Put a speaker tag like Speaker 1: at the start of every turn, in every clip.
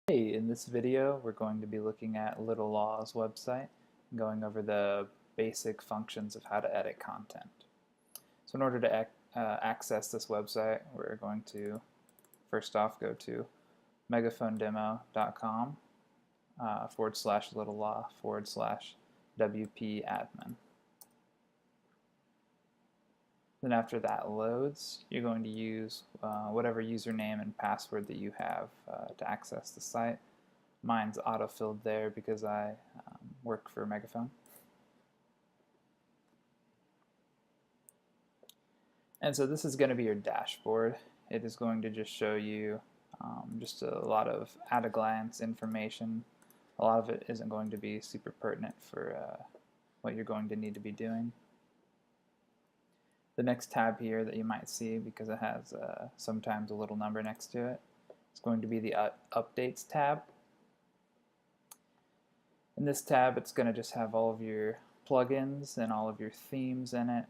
Speaker 1: Hey, in this video we're going to be looking at Little Law's website and going over the basic functions of how to edit content. So in order to access this website, we're going to first off go to megaphonedemo.com /little-law/WP admin. Then after that loads, you're going to use whatever username and password that you have to access the site. Mine's auto-filled there because I work for Megaphone. And so this is going to be your dashboard. It is going to just show you just a lot of at-a-glance information. A lot of it isn't going to be super pertinent for what you're going to need to be doing. The next tab here that you might see, because it has sometimes a little number next to it, is going to be the Updates tab. In this tab, it's going to just have all of your plugins and all of your themes in it,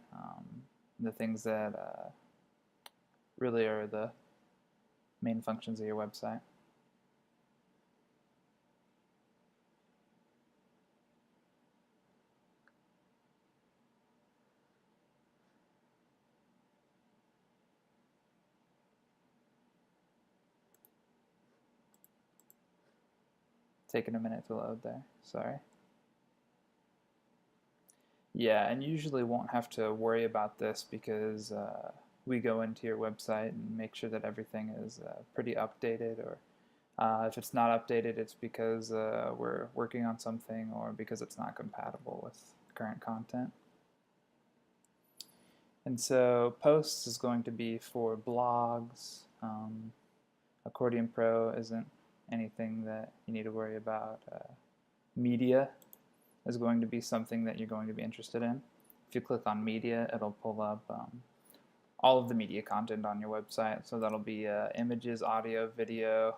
Speaker 1: the things that really are the main functions of your website. Taking a minute to load there, sorry. Yeah, and usually won't have to worry about this because we go into your website and make sure that everything is pretty updated, or if it's not updated, it's because we're working on something or because it's not compatible with current content. And so posts is going to be for blogs. Accordion Pro isn't anything that you need to worry about. Media is going to be something that you're going to be interested in. If you click on media, it'll pull up all of the media content on your website. So that'll be images, audio, video,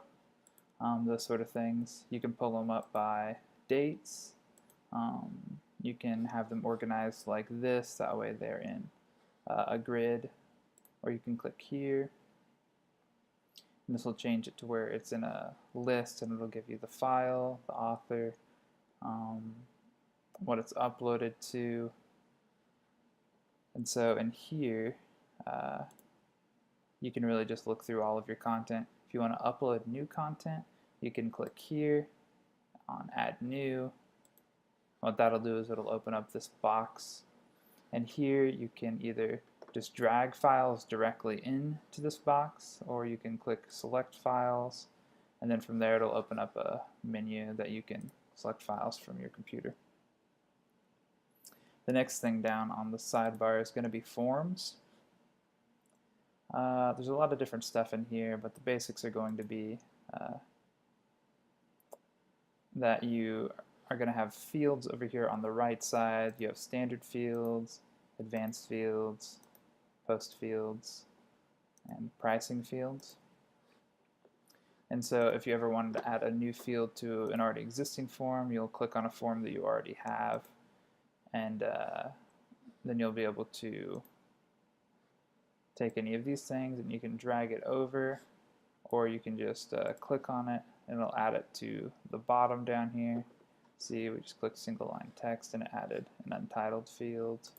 Speaker 1: those sort of things. You can pull them up by dates. You can have them organized like this, that way they're in a grid, or you can click here. And this will change it to where it's in a list, and it'll give you the file, the author, what it's uploaded to. And so in here, you can really just look through all of your content. If you want to upload new content, you can click here on Add New. What that'll do is it'll open up this box, and here you can either just drag files directly into this box, or you can click Select Files, and then from there it'll open up a menu that you can select files from your computer. The next thing down on the sidebar is going to be forms. There's a lot of different stuff in here, but the basics are going to be that you are going to have fields over here on the right side. You have standard fields, advanced fields, post fields, and pricing fields. And so if you ever wanted to add a new field to an already existing form, you'll click on a form that you already have, and then you'll be able to take any of these things and you can drag it over, or you can just click on it and it'll add it to the bottom down here. See, we just clicked single line text and it added an untitled field.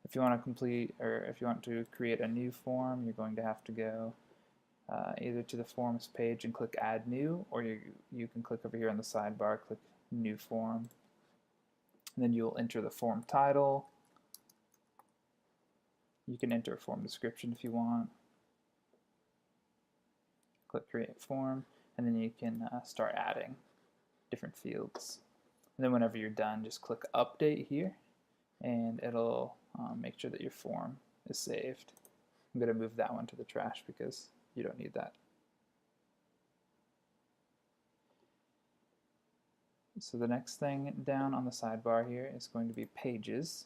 Speaker 1: If you want to complete, or if you want to create a new form, you're going to have to go either to the forms page and click Add New, or you can click over here on the sidebar, click New Form, and then you'll enter the form title. You can enter a form description if you want. Click Create Form, and then you can start adding different fields. And then whenever you're done, just click Update here, and it'll make sure that your form is saved. I'm going to move that one to the trash because you don't need that. So the next thing down on the sidebar here is going to be pages.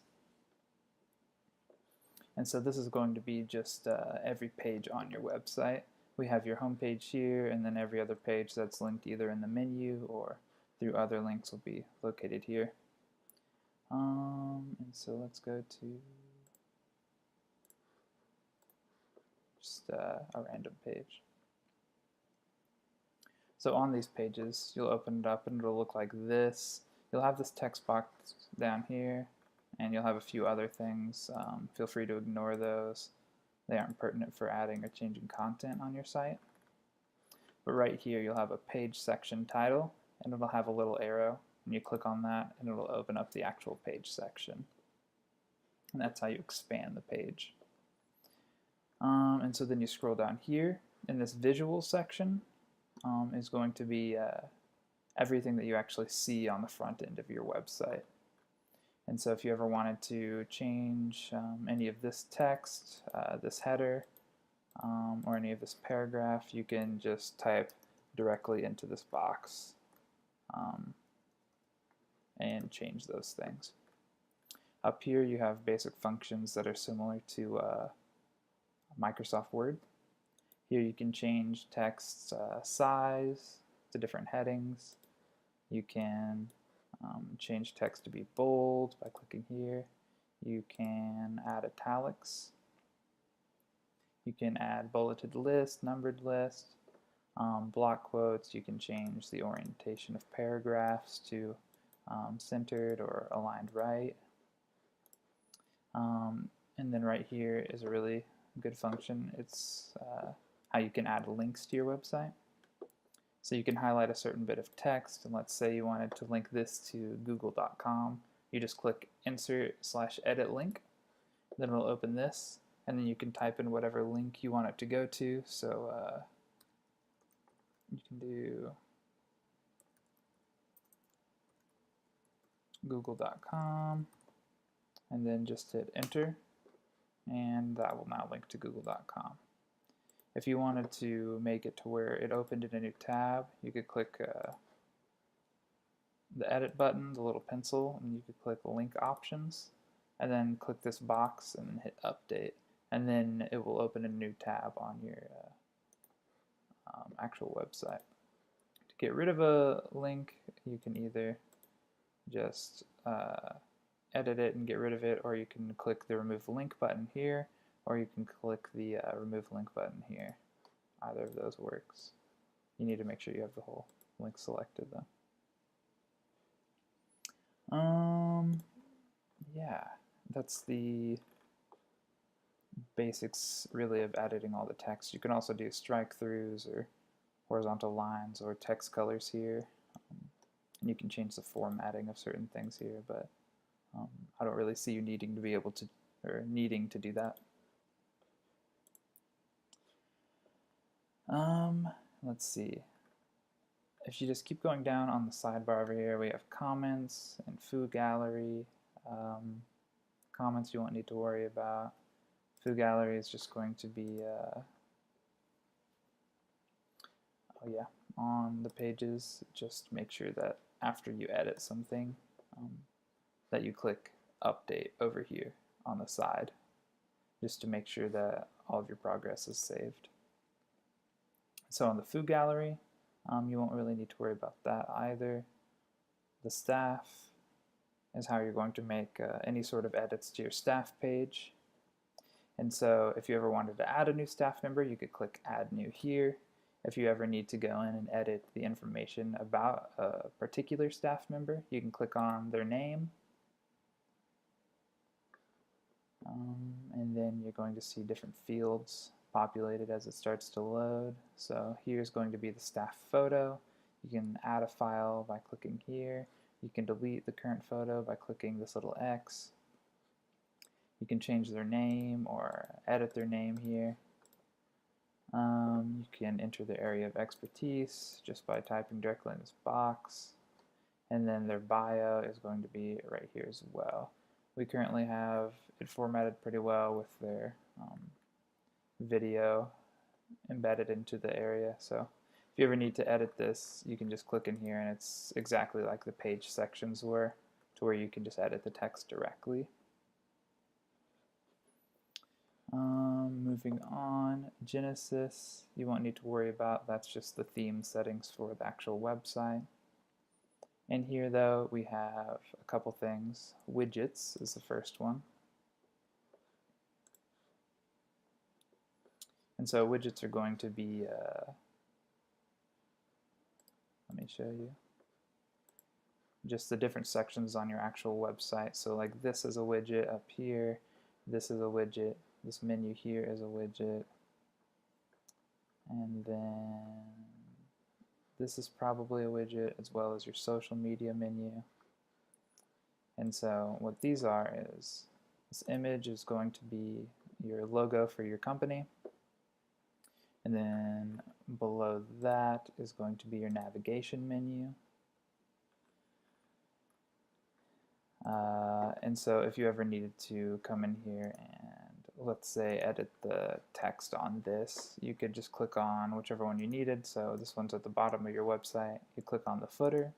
Speaker 1: And so this is going to be just every page on your website. We have your home page here, and then every other page that's linked either in the menu or through other links will be located here. And so let's go to just a random page. So on these pages, you'll open it up and it'll look like this. You'll have this text box down here, and you'll have a few other things. Feel free to ignore those. They aren't pertinent for adding or changing content on your site. But right here, you'll have a page section title, and it'll have a little arrow, and you click on that, and it'll open up the actual page section. And that's how you expand the page. And so then you scroll down here, in this visual section is going to be everything that you actually see on the front end of your website. And so if you ever wanted to change any of this text, this header, or any of this paragraph, you can just type directly into this box and change those things. Up here you have basic functions that are similar to Microsoft Word. Here you can change text size to different headings. You can change text to be bold by clicking here. You can add italics. You can add bulleted list, numbered list, block quotes. You can change the orientation of paragraphs to centered or aligned right. And then right here is a really good function. It's how you can add links to your website. So you can highlight a certain bit of text, and let's say you wanted to link this to google.com. You just click insert/edit link, then it'll open this, and then you can type in whatever link you want it to go to. So you can do google.com, and then just hit enter, and that will now link to google.com. If you wanted to make it to where it opened in a new tab, you could click the edit button, the little pencil, and you could click link options, and then click this box and then hit update, and then it will open a new tab on your actual website. To get rid of a link, you can either just edit it and get rid of it, or you can click the remove link button here, or you can click the remove link button here. Either of those works. You need to make sure you have the whole link selected though. Yeah, that's the basics really of editing all the text. You can also do strike throughs or horizontal lines or text colors here. And you can change the formatting of certain things here, but I don't really see you needing to be able to, or needing to do that. Let's see. If you just keep going down on the sidebar over here, we have comments and food gallery. Comments you won't need to worry about. Food gallery is just going to be, on the pages. Just make sure that after you edit something, that you click update over here on the side, just to make sure that all of your progress is saved. So on the food gallery, you won't really need to worry about that either. The staff is how you're going to make any sort of edits to your staff page. And so if you ever wanted to add a new staff member, you could click add new here. If you ever need to go in and edit the information about a particular staff member, you can click on their name. And then you're going to see different fields populated as it starts to load. So here's going to be the staff photo. You can add a file by clicking here. You can delete the current photo by clicking this little X. You can change their name or edit their name here. You can enter their area of expertise just by typing directly in this box. And then their bio is going to be right here as well. We currently have it formatted pretty well with their video embedded into the area. So if you ever need to edit this, you can just click in here and it's exactly like the page sections were, to where you can just edit the text directly. Moving on, Genesis, you won't need to worry about. That's just the theme settings for the actual website. And here though, we have a couple things. Widgets is the first one. And so widgets are going to be, let me show you, just the different sections on your actual website. So like this is a widget up here, this is a widget, this menu here is a widget, and then this is probably a widget, as well as your social media menu. And so what these are is, this image is going to be your logo for your company, and then below that is going to be your navigation menu. And so if you ever needed to come in here and, let's say, edit the text on this, you could just click on whichever one you needed. So this one's at the bottom of your website. You click on the footer,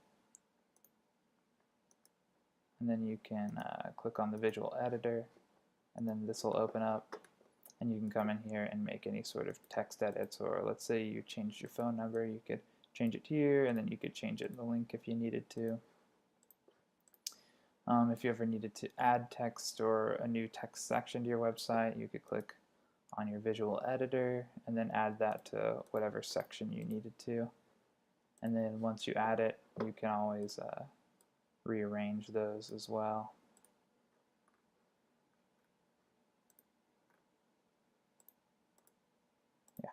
Speaker 1: and then you can click on the visual editor, and then this will open up, and you can come in here and make any sort of text edits. Or let's say you changed your phone number, you could change it here, and then you could change it in the link if you needed to. If you ever needed to add text or a new text section to your website, you could click on your visual editor and then add that to whatever section you needed to. And then once you add it, you can always rearrange those as well. Yeah.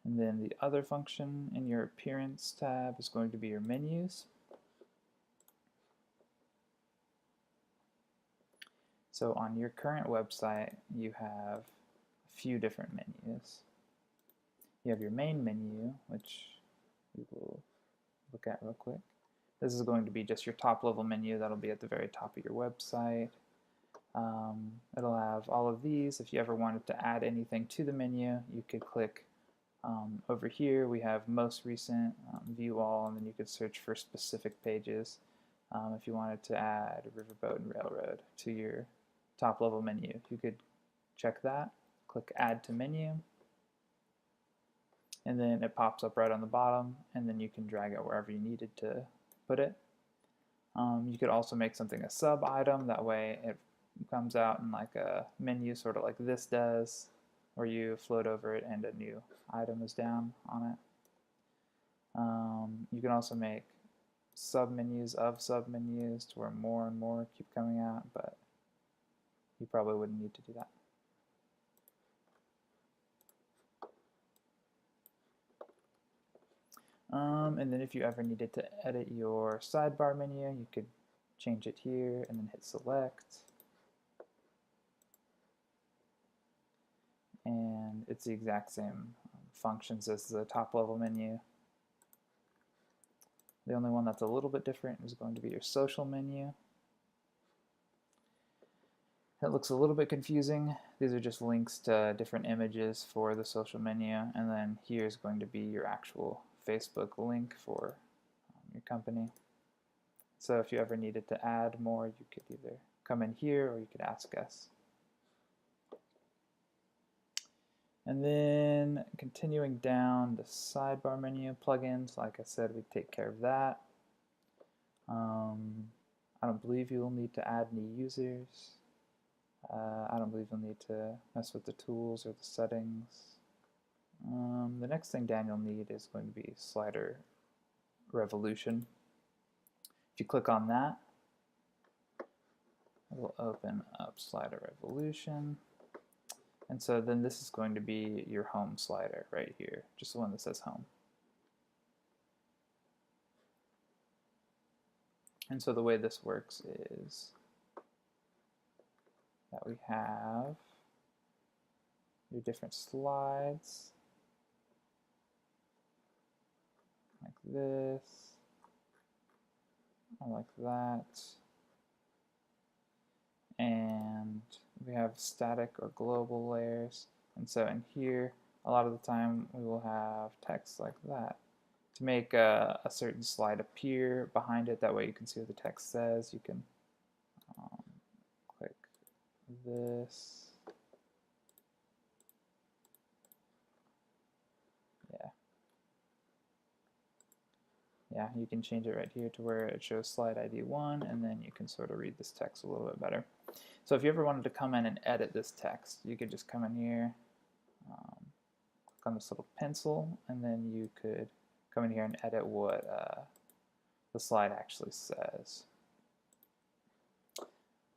Speaker 1: And then the other function in your Appearance tab is going to be your menus. So on your current website, you have a few different menus. You have your main menu, which we will look at real quick. This is going to be just your top level menu that'll be at the very top of your website. It'll have all of these. If you ever wanted to add anything to the menu, you could click over here. We have most recent, view all, and then you could search for specific pages. If you wanted to add Riverboat and Railroad to your top level menu, you could check that, click add to menu, and then it pops up right on the bottom, and then you can drag it wherever you needed to put it. You could also make something a sub item, that way it comes out in like a menu, sort of like this does, where you float over it and a new item is down on it. You can also make submenus of submenus to where more and more keep coming out, but you probably wouldn't need to do that. And then if you ever needed to edit your sidebar menu, you could change it here and then hit select. And it's the exact same functions as the top level menu. The only one that's a little bit different is going to be your social menu. It looks a little bit confusing. These are just links to different images for the social menu, and then here's going to be your actual Facebook link for your company. So if you ever needed to add more, you could either come in here or you could ask us. And then continuing down the sidebar menu, plugins, like I said, we take care of that. I don't believe you will need to add any users. I don't believe you'll need to mess with the tools or the settings. The next thing Dan will need is going to be slider revolution. If you click on that, it will open up slider revolution. And so then this is going to be your home slider right here, just the one that says home. And so the way this works is that we have your different slides, like this, or like that, and we have static or global layers. And so in here, a lot of the time we will have text like that. To make a certain slide appear behind it, that way you can see what the text says, you can click this. yeah, you can change it right here to where it shows slide ID 1, and then you can sort of read this text a little bit better. So if you ever wanted to come in and edit this text, you could just come in here, click on this little pencil, and then you could come in here and edit what the slide actually says.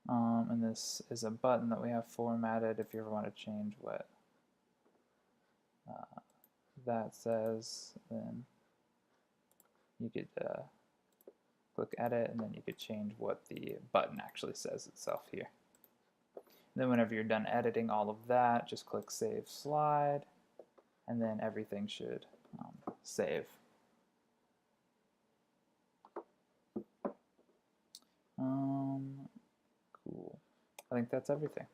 Speaker 1: And this is a button that we have formatted if you ever want to change what that says, then you could click edit, and then you could change what the button actually says itself here. And then whenever you're done editing all of that, just click Save Slide, and then everything should save. Cool. I think that's everything.